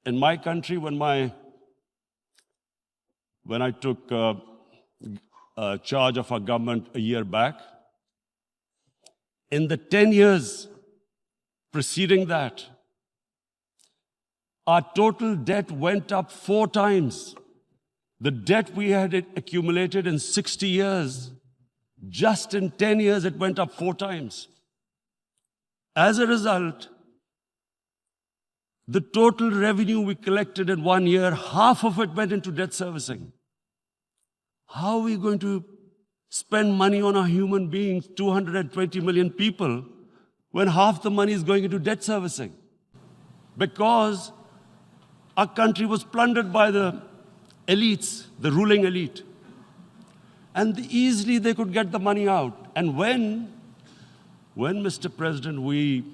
In my country, when I took charge of our government a year back, in the 10 years preceding that, our total debt went up 4 times. The debt we had accumulated in 60 years, just in 10 years, it went up 4 times. As a result, the total revenue we collected in 1 year, half of it went into debt servicing. How are we going to spend money on our human beings, 220 million people, when half the money is going into debt servicing? Because our country was plundered by the elites, the ruling elite. And easily they could get the money out. And when, Mr. President, we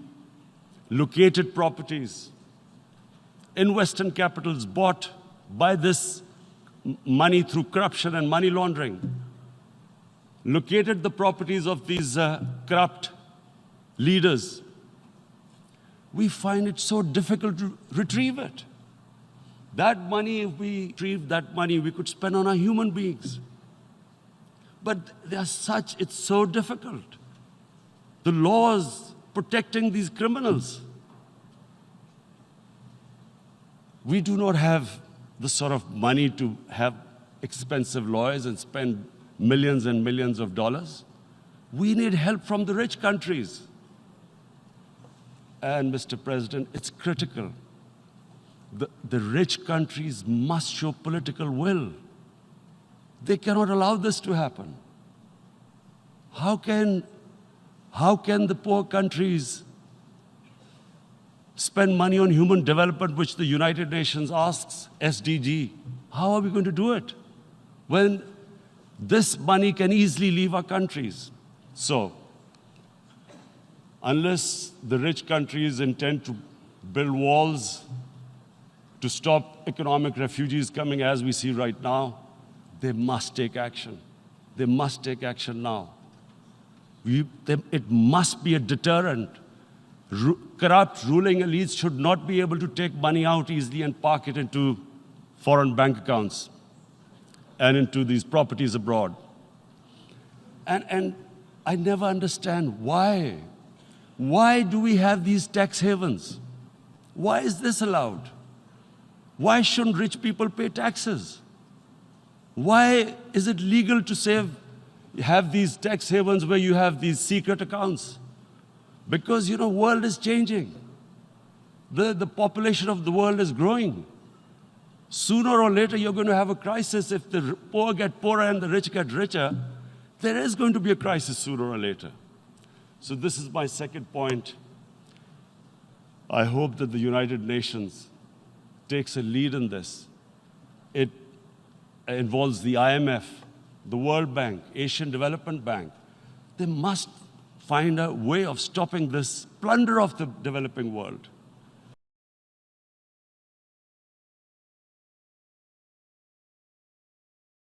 located properties in Western capitals bought by this money through corruption and money laundering, located the properties of these corrupt leaders, we find it so difficult to retrieve it. That money, if we retrieved that money, we could spend on our human beings. But it's so difficult. The laws protecting these criminals. We do not have the sort of money to have expensive lawyers and spend millions and millions of dollars. We need help from the rich countries. And, Mr. President, it's critical. The rich countries must show political will. They cannot allow this to happen. How can the poor countries spend money on human development, which the United Nations asks, SDG? How are we going to do it when this money can easily leave our countries? So, unless the rich countries intend to build walls to stop economic refugees coming as we see right now, they must take action. They must take action now. It must be a deterrent. Corrupt ruling elites should not be able to take money out easily and park it into foreign bank accounts and into these properties abroad. And I never understand why. Why do we have these tax havens? Why is this allowed? Why shouldn't rich people pay taxes? Why is it legal to have these tax havens where you have these secret accounts? Because, the world is changing. The population of the world is growing. Sooner or later, you're going to have a crisis. If the poor get poorer and the rich get richer, there is going to be a crisis sooner or later. So this is my second point. I hope that the United Nations takes a lead in this. It involves the IMF, the World Bank, Asian Development Bank. They must find a way of stopping this plunder of the developing world.